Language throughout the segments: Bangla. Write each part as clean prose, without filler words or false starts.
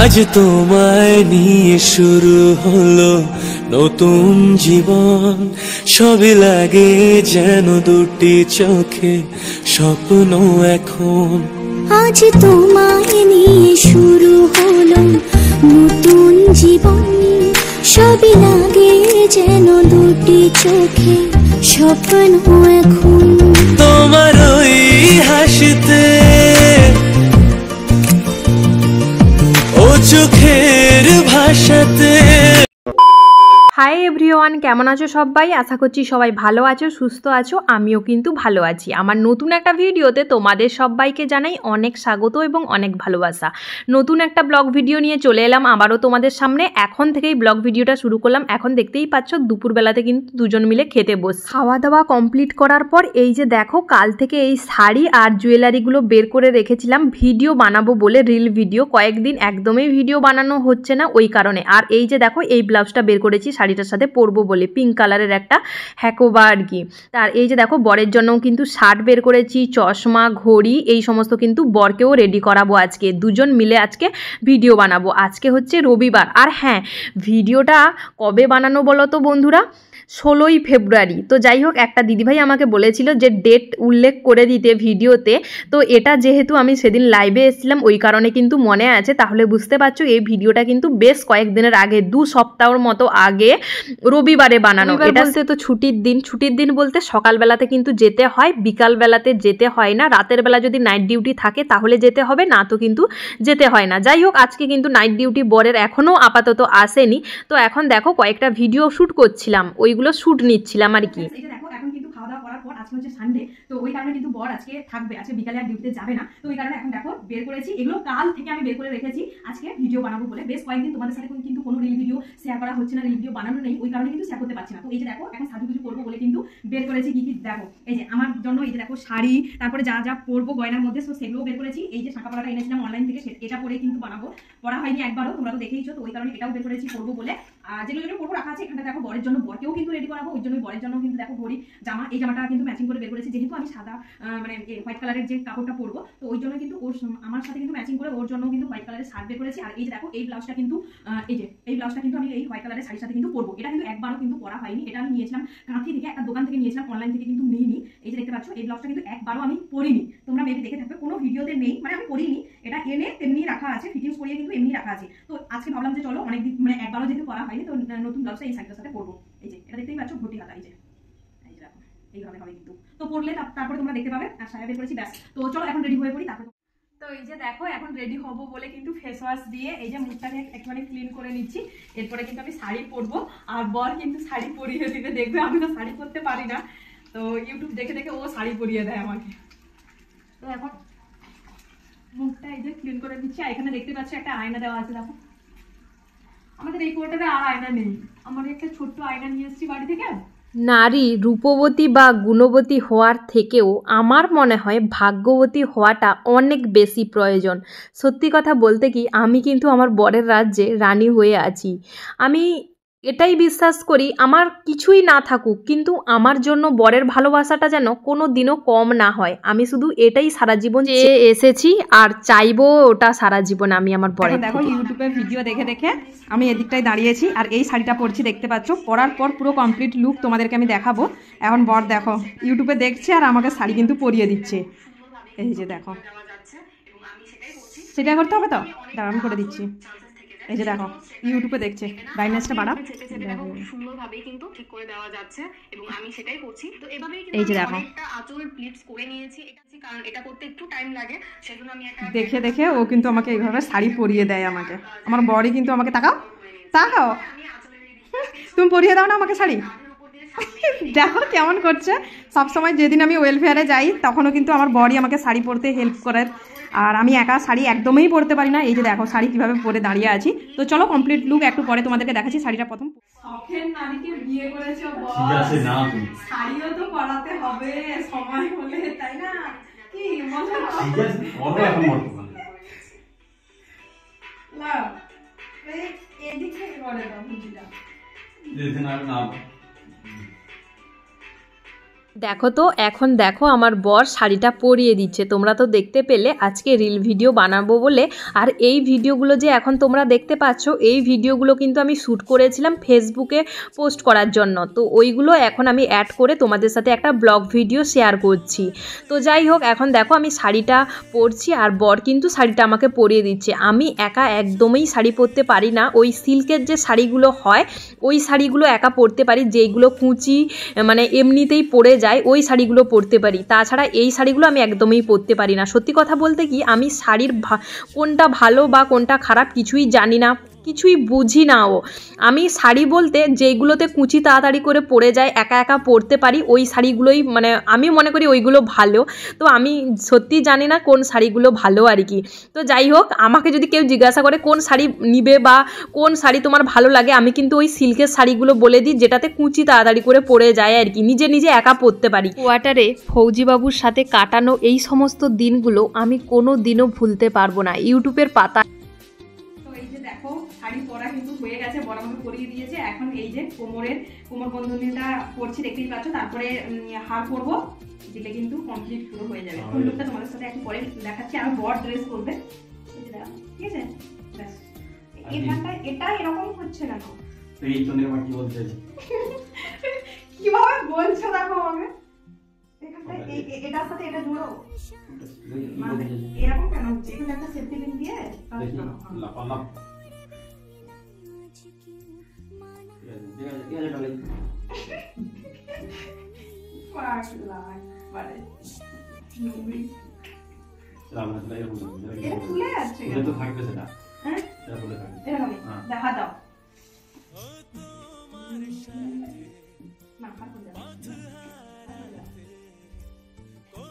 আজ তোমায় নিয়ে শুরু হলো নতুন জীবন, সবই লাগে যেন দুটি চোখে স্বপ্ন এখন। আজ তোমায় নিয়ে শুরু হলো নতুন জীবন, সবই লাগে যেন দুটি চোখে স্বপ্ন এখন। তোমার ওই হাসিতে ও চোখের ভাষাতে। হাই এভরিওয়ান, কেমন আছো সবাই? আশা করছি সবাই ভালো আছো, সুস্থ আছো। আমিও কিন্তু ভালো আছি। আমার নতুন একটা ভিডিওতে তোমাদের সবাইকে জানাই অনেক স্বাগত এবং অনেক ভালোবাসা। নতুন একটা ব্লগ ভিডিও নিয়ে চলে এলাম আবারও তোমাদের সামনে। এখন থেকেই ব্লগ ভিডিওটা শুরু করলাম। এখন দেখতেই পাচ্ছ দুপুরবেলাতে কিন্তু দুজন মিলে খেতে বস। খাওয়া দাওয়া কমপ্লিট করার পর এই যে দেখো, কাল থেকে এই শাড়ি আর জুয়েলারিগুলো বের করে রেখেছিলাম ভিডিও বানাবো বলে, রিল ভিডিও। কয়েকদিন একদমই ভিডিও বানানো হচ্ছে না ওই কারণে। আর এই যে দেখো, এই ব্লাউজটা বের করেছি শাড়িটার সাথে পরবো বলে, পিঙ্ক কালারের একটা হ্যাকোবা আর কি। আর এই যে দেখো, বরের জন্যও কিন্তু শার্ট বের করেছি, চশমা, ঘড়ি, এই সমস্ত কিন্তু বরকেও রেডি করাবো আজকে। দুজন মিলে আজকে ভিডিও বানাবো। আজকে হচ্ছে রবিবার। আর হ্যাঁ, ভিডিওটা কবে বানানো বলো তো বন্ধুরা? 16ই ফেব্রুয়ারি। তো যাই হোক, একটা দিদিভাই আমাকে বলেছিল যে ডেট উল্লেখ করে দিতে ভিডিওতে। তো এটা যেহেতু আমি সেদিন লাইভে এসেছিলাম ওই কারণে কিন্তু মনে আছে। তাহলে বুঝতে পারছো এই ভিডিওটা কিন্তু বেশ কয়েকদিনের আগে, 2 সপ্তাহের মতো আগে রবিবারে বানানো। এটা তো ছুটির দিন। ছুটির দিন বলতে সকালবেলাতে কিন্তু যেতে হয়, বিকালবেলাতে যেতে হয় না। রাতের বেলা যদি নাইট ডিউটি থাকে তাহলে যেতে হবে, না তো কিন্তু যেতে হয় না। যাই হোক, আজকে কিন্তু নাইট ডিউটি বরের এখনও আপাতত আসেনি। তো এখন দেখো, কয়েকটা ভিডিও শ্যুট করছিলাম, ওইগুলো শ্যুট নিচ্ছিলাম আর কি। দেখো, এখন কিন্তু খাওয়া দাওয়া করার পর আজকে হচ্ছে সানডে, তো ওই কারণে কিন্তু বর আজকে থাকবে, আজকে বিকালে আর ডিউটিতে যাবে না। তো ওই কারণে এখন দেখো বের করেছি, এগুলো কাল থেকে আমি বের করে রেখেছি আজকে ভিডিও বানাবো বলে। বেশ কয়েকদিন তোমাদের সাথে কিন্তু কোনো রিল ভিডিও শেয়ার করা হচ্ছে না, রিল ভিডিও বানানো নেই, ওই কারণে কিন্তু শেয়ার করতে পারছি না। তো এই যে দেখো, এখন সাজুগুজু করবো বলে কিন্তু বের করেছি কি কি দেখো। এই যে আমার জন্য এই যে দেখো শাড়ি, তারপরে যা যা পরবো গয়নার মধ্যে সেগুলো বের করেছি। এই যে শাঁখা পলাটা এনেছিলাম অনলাইন থেকে, এটা পরে কিন্তু বানাবো। পরা হয়নি একবারও, তোমরা তো দেখেইছো। তো ওই কারণে এটাও বের করেছি পরবো বলে। আর যেগুলো যেগুলো পরবো রাখা আছে এখানটা দেখো। বরের জন্য বরকেও কিন্তু রেডি করাবো, ওই জন্য বরের জন্য কিন্তু দেখো ঘড়ি, জামা, এই জামাটা কিন্তু ম্যাচিং করে বের করেছি। যেহেতু আমি সাদা মানে হোয়াইট কালারের যে কাপড়টা পরবো, তো ওই জন্য কিন্তু ওর আমার সাথে কিন্তু ম্যাচিং করে ওর জন্য কিন্তু হোয়াইট কালারের শার্ট বের করেছি। আর এই যে দেখো, এই ব্লাউজটা কিন্তু এই ব্লাউজটা কিন্তু আমি এই হোয়াইট কালারের শাড়ির সাথে কিন্তু পরবো। এটা কিন্তু একবারও কিন্তু পরা হয়নি। এটা আমি নিয়েছিলাম কাঁথি থেকে, একটা দোকান থেকে নিয়েছিলাম, অনলাইন থেকে কিন্তু নিইনি। এই যে দেখতে পাচ্ছ, এই ব্লাউজটা কিন্তু একবারও আমি পরিনি। তোমরা মেবি দেখে থাকবে, কোনো ভিডিওতে নেই, মানে আমি পরিনি। এটা এনে তেমনি রাখা আছে, ফিটিংস করিয়ে কিন্তু এমনি রাখা আছে। তো আজকে ভাবলাম যে চলো, অনেকদিন মানে একবারও যেহেতু পরা হয়নি, তো নতুন ব্লাউজটা এই শাড়িটার সাথে পরবো। এই যে এটা দেখতেই পাচ্ছ, ঘটি হাতা। এই যে দেখো, এইভাবে হবে কিন্তু। তো পরলে তারপরে তোমরা দেখতে পাবে। আর শাড়ি বের করেছি, ব্যাস। তো চলো এখন রেডি হয়ে পড়ি। তারপর তো এই যে দেখো, এখন রেডি হব বলে কিন্তু ফেস ওয়াশ দিয়ে এই যে মুখটাকে একটুখানি ক্লিন করে নিচ্ছি। এরপরে কিন্তু আমি শাড়ি পরবো, আর বর কিন্তু শাড়ি পরিয়ে দিবে। দেখবে আমি তো শাড়ি পরতে পারি না, তো ইউটিউব দেখে দেখে ও শাড়ি পরিয়ে দেয় আমাকে। তো এখন মুখটা এই যে ক্লিন করে দিচ্ছি। আর এখানে দেখতে পাচ্ছি একটা আয়না দেওয়া আছে। দেখো, আমাদের এই কোয়ার্টারে আর আয়না নেই। আমার একটা ছোট্ট আয়না নিয়ে এসেছি বাড়ি থেকে। নারী রূপবতী বা গুণবতী হওয়ার থেকেও আমার মনে হয় ভাগ্যবতী হওয়াটা অনেক বেশি প্রয়োজন। সত্যি কথা বলতে কি, আমি কিন্তু আমার বরের রাজ্যে রানী হয়ে আছি। আমি এটাই বিশ্বাস করি, আমার কিছুই না থাকুক কিন্তু আমার জন্য বরের ভালোবাসাটা যেন কোনো দিনও কম না হয়। আমি শুধু এটাই সারা জীবন চেয়ে এসেছি আর চাইবো ওটা সারা জীবন আমি আমার বরের। দেখো, ইউটিউবে ভিডিও দেখে দেখে আমি এদিকটাই দাঁড়িয়েছি আর এই শাড়িটা পরছি, দেখতে পাচ্ছ। পরার পর পুরো কমপ্লিট লুক তোমাদেরকে আমি দেখাবো। এখন বর দেখো ইউটিউবে দেখছে আর আমাকে শাড়ি কিন্তু পরিয়ে দিচ্ছে। এই যে দেখো, সেটা করতে হবে তো, দাঁড়া আমি করে দিচ্ছি। এই যে দেখো, ইউটিউবে দেখছে, ব্রাইটনেসটা বাড়াও। সুন্দরভাবে কিন্তু ঠিক করে দেওয়া যাচ্ছে এবং আমি সেটাই করছি। তো এভাবেই এই যে দেখো, একটা আঁচল প্লিটস করে নিয়েছি। এটা কারণ এটা করতে একটু টাইম লাগে, সেজন্য আমি দেখে দেখে ও কিন্তু আমাকে এইভাবে শাড়ি পরিয়ে দেয় আমাকে। আমার বরই কিন্তু আমাকে তাকাও তাকাও, তুমি পরিয়ে দাও না আমাকে শাড়ি। দেখো কেমন করছে। সবসময় যেদিন আমি ওয়েলফেয়ারে যাই তখনও কিন্তু আমার বরই আমাকে শাড়ি পরতে হেল্প করে। আর আমি একা শাড়ি একদমই পরতে পারি না। এই যে দেখো শাড়ি কিভাবে পরে দাঁড়িয়ে আছি। তো চলো কমপ্লিট লুক একটু পরে তোমাদেরকে দেখাচ্ছি। শাড়িটা প্রথম, শখের নারীকে বিয়ে করেছো বস, শাড়িও তো পরাতে হবে সময় হলে, তাই না? কি মজা এদিক থেকে করে দাও বুঝিটা। দেখো তো এখন দেখো আমার বর শাড়িটা পরিয়ে দিচ্ছে। তোমরা তো দেখতে পেলে আজকে রিল ভিডিও বানাবো বলে। আর এই ভিডিওগুলো যে এখন তোমরা দেখতে পাচ্ছ, এই ভিডিওগুলো কিন্তু আমি শ্যুট করেছিলাম ফেসবুকে পোস্ট করার জন্য। তো ওইগুলো এখন আমি অ্যাড করে তোমাদের সাথে একটা ব্লগ ভিডিও শেয়ার করছি। তো যাই হোক, এখন দেখো আমি শাড়িটা পরছি আর বর কিন্তু শাড়িটা আমাকে পরিয়ে দিচ্ছে। আমি একা একদমই শাড়ি পরতে পারি না। ওই সিল্কের যে শাড়িগুলো হয় ওই শাড়িগুলো একা পরতে পারি, যেইগুলো কুচি মানে এমনিতেই পরে যায় ওই শাড়িগুলো পরতে পারি। তাছাড়া এই শাড়িগুলো আমি একদমই পরতে পারি না। সত্যি কথা বলতে কি, আমি শাড়ির কোনটা ভালো বা কোনটা খারাপ কিছুই জানি না, কিছুই বুঝি না। আমি শাড়ি বলতে যেইগুলোতে কুচি তাড়াতাড়ি করে পরে যায়, একা একা পরতে পারি, ওই শাড়িগুলোই মানে আমি মনে করি ওইগুলো ভালো। তো আমি সত্যি জানি না কোন শাড়িগুলো ভালো আর কি। তো যাই হোক, আমাকে যদি কেউ জিজ্ঞাসা করে কোন শাড়ি নিবে বা কোন শাড়ি তোমার ভালো লাগে, আমি কিন্তু ওই সিল্কের শাড়িগুলো বলে দিই, যেটাতে কুচি তাড়াতাড়ি করে পরে যায় আর কি, নিজে নিজে একা পরতে পারি। কোয়ার্টারে ফৌজিবাবুর সাথে কাটানো এই সমস্ত দিনগুলো আমি কোনো দিনও ভুলতে পারবো না। ইউটিউবের পাতা দেখো শাড়ি পরা কিন্তু হয়ে গেছে, বড় আমাকে পরিয়ে দিয়েছে। এখন এই যে কোমর বন্ধনীটা পরছি, দেখতেই পাচ্ছ। তারপরে হার পরবো, দিলে কিন্তু কমপ্লিট পুরো হয়ে যাবে। ফুল লুকটা তোমাদের সাথে একটু পরে দেখাচ্ছি। আর বড় ড্রেস করবে, ঠিক আছে? এখানটায় এটা এরকম হচ্ছে কেন? কিভাবে বলছো দেখো আমাকে, এখানটায় এটার সাথে এটা জুড়ো, মানে এরকম কেন হচ্ছে? এখানে একটা সেফটি পিন দিয়ে দেখা দাও।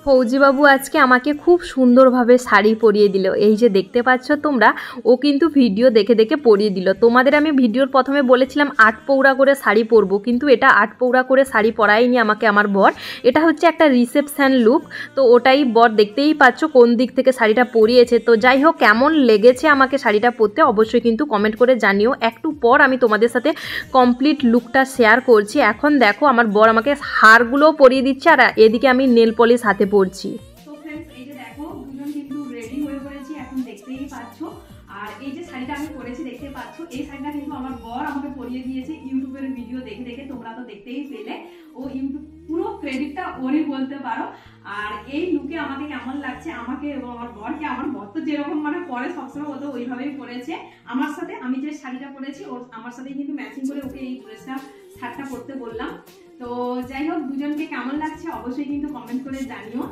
ফৌজিবাবু আজকে আমাকে খুব সুন্দরভাবে শাড়ি পরিয়ে দিল। এই যে দেখতে পাচ্ছ তোমরা, ও কিন্তু ভিডিও দেখে দেখে পরিয়ে দিল। তোমাদের আমি ভিডিওর প্রথমে বলেছিলাম 8 পৌড়া করে শাড়ি পরবো, কিন্তু এটা 8 পৌড়া করে শাড়ি পরায়নি আমাকে আমার বর। এটা হচ্ছে একটা রিসেপশন লুক। তো ওটাই বর দেখতেই পাচ্ছ কোন দিক থেকে শাড়িটা পরিয়েছে। তো যাই হোক, কেমন লেগেছে আমাকে শাড়িটা পরতে অবশ্যই কিন্তু কমেন্ট করে জানিও। একটু পর আমি তোমাদের সাথে কমপ্লিট লুকটা শেয়ার করছি। এখন দেখো আমার বর আমাকে হারগুলোও পরিয়ে দিচ্ছে আর এদিকে আমি নেল পলিশ হাতে পরছি। তো फ्रेंड्स, এই যে দেখো দুজন কিন্তু রেডি হয়ে পড়েছি, এখন দেখতেই পাচ্ছো। আর এই যে শাড়িটা আমি পরেছি দেখতে পাচ্ছো, এই শাড়িটা কিন্তু আমার বর আমাকে পরিয়ে দিয়েছে ইউটিউবের ভিডিও দেখে দেখে। তোমরা তো দেখতেই পেলে, ও ইউটিউব পুরো ক্রেডিটটা ওরই বলতে পারো। আর এই লুকে আমাকে কেমন লাগছে, আমাকে এবং আমার বরকে, আমার বর তো যেরকম মানে পরে সবসময় ও তো ওইভাবেই পরেছে আমার সাথে। আমি যে শাড়িটা পরেছি ওর আমার সাথেই কিন্তু ম্যাচিং করে ওকে এই ড্রেসটা শার্টটা পরতে বললাম। তো যাই হোক, দুজনকে কেমন লাগছে অবশ্যই কিন্তু কমেন্ট করে জানিও।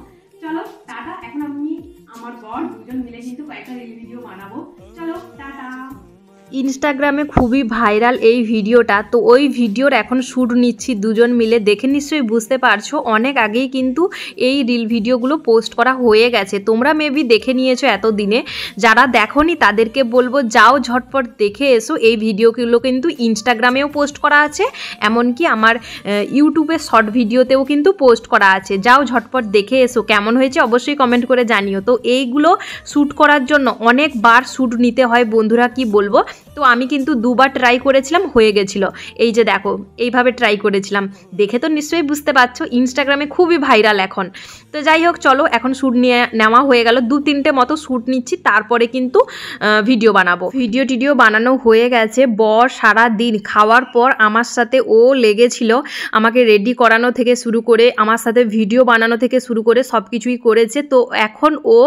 চলো টাটা, এখন আমি আমার বর দুজন মিলে কিন্তু কয়েকটা রিল ভিডিও বানাবো। চলো টাটা। ইনস্টাগ্রামে খুবই ভাইরাল এই ভিডিওটা। তো ওই ভিডিওর এখন শ্যুট নিচ্ছি দুজন মিলে। দেখে নিশ্চয়ই বুঝতে পারছো অনেক আগেই কিন্তু এই রিল ভিডিওগুলো পোস্ট করা হয়ে গেছে। তোমরা মেবি দেখে নিয়েছো এতদিনে। যারা দেখোনি তাদেরকে বলবো যাও ঝটপট দেখে এসো। এই ভিডিওগুলো কিন্তু ইনস্টাগ্রামেও পোস্ট করা আছে, এমনকি আমার ইউটিউবের শর্ট ভিডিওতেও কিন্তু পোস্ট করা আছে। যাও ঝটপট দেখে এসো। কেমন হয়েছে অবশ্যই কমেন্ট করে জানিও। তো এইগুলো শ্যুট করার জন্য অনেকবার শ্যুট নিতে হয় বন্ধুরা, কি বলবো। তো আমি কিন্তু 2বার ট্রাই করেছিলাম, হয়ে গেছিল। এই যে দেখো এইভাবে ট্রাই করেছিলাম, দেখে তো নিশ্চয়ই বুঝতে পারছো ইনস্টাগ্রামে খুবই ভাইরাল এখন। তো যাই হোক, চলো এখন শ্যুট নেওয়া হয়ে গেল, 2-3টে মতো শ্যুট নিচ্ছি, তারপরে কিন্তু ভিডিও বানাবো। ভিডিও বানানো হয়ে গেছে। বর সারা দিন খাওয়ার পর আমার সাথে ও লেগেছিল, আমাকে রেডি করানো থেকে শুরু করে আমার সাথে ভিডিও বানানো থেকে শুরু করে সব কিছুই করেছে। তো এখন ও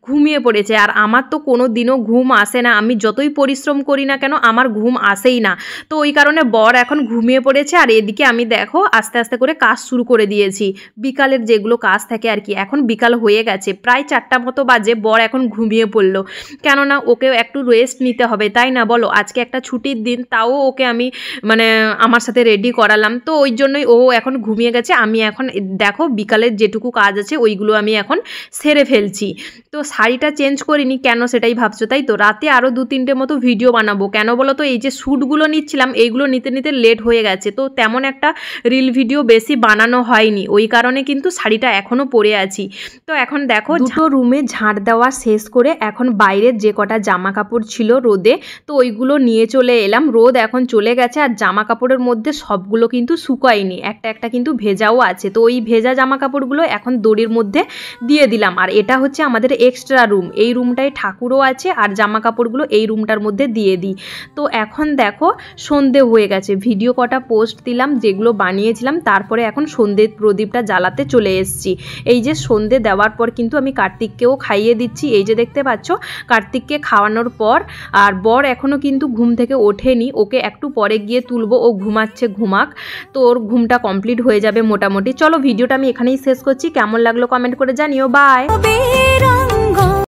ঘুমিয়ে পড়েছে। আর আমার তো কোনো দিনও ঘুম আসে না, আমি যতই পরিশ্রম করি না কেন আমার ঘুম আসেই না। তো ওই কারণে বর এখন ঘুমিয়ে পড়েছে। আর এদিকে আমি দেখো আস্তে আস্তে করে কাজ শুরু করে দিয়েছি, বিকালের যেগুলো কাজ থাকে আর কি। এখন বিকাল হয়ে গেছে, প্রায় 4টা মতো বাজে। বর এখন ঘুমিয়ে পড়লো, কেননা ওকে একটু রেস্ট নিতে হবে, তাই না বলো? আজকে একটা ছুটির দিন, তাও ওকে আমি মানে আমার সাথে রেডি করালাম। তো ওই জন্যই ও এখন ঘুমিয়ে গেছে। আমি এখন দেখো বিকালের যেটুকু কাজ আছে ওইগুলো আমি এখন সেরে ফেলছি। তো শাড়িটা চেঞ্জ করিনি কেন সেটাই ভাবছো, তাই তো? রাতে আরও 2-3টে মতো ভিডিও বানাবো। বানাবো। কেন বলো তো, এই যে শ্যুটগুলো নিচ্ছিলাম এইগুলো নিতে নিতে লেট হয়ে গেছে, তো তেমন একটা রিল ভিডিও বেশি বানানো হয়নি, ওই কারণে কিন্তু শাড়িটা এখনও পরে আছি। তো এখন দেখো দুটো রুমে ঝাড় দেওয়া শেষ করে এখন বাইরের যে কটা জামা কাপড় ছিল রোদে, তো ওইগুলো নিয়ে চলে এলাম। রোদ এখন চলে গেছে আর জামা কাপড়ের মধ্যে সবগুলো কিন্তু শুকায়নি, একটা একটা কিন্তু ভেজাও আছে। তো ওই ভেজা জামা কাপড়গুলো এখন দড়ির মধ্যে দিয়ে দিলাম। আর এটা হচ্ছে আমাদের এক্সট্রা রুম, এই রুমটায় ঠাকুরও আছে আর জামা কাপড়গুলো এই রুমটার মধ্যে দিয়ে দিই। তো এখন দেখো সন্ধে হয়ে গেছে, ভিডিও কটা পোস্ট দিলাম যেগুলো বানিয়েছিলাম, তারপরে এখন সন্ধে প্রদীপটা জ্বালাতে চলে এসেছি। এই যে সন্ধে দেওয়ার পর কিন্তু আমি কার্তিককেও খাইয়ে দিচ্ছি, এই যে দেখতে পাচ্ছ কার্তিককে খাওয়ানোর পর। আর বর এখনও কিন্তু ঘুম থেকে ওঠেনি, ওকে একটু পরে গিয়ে তুলবো, ও ঘুমাচ্ছে, ঘুমাক, তো ওর ঘুমটা কমপ্লিট হয়ে যাবে মোটামুটি। চলো ভিডিওটা আমি এখানেই শেষ করছি, কেমন লাগলো কমেন্ট করে জানিও, বাই।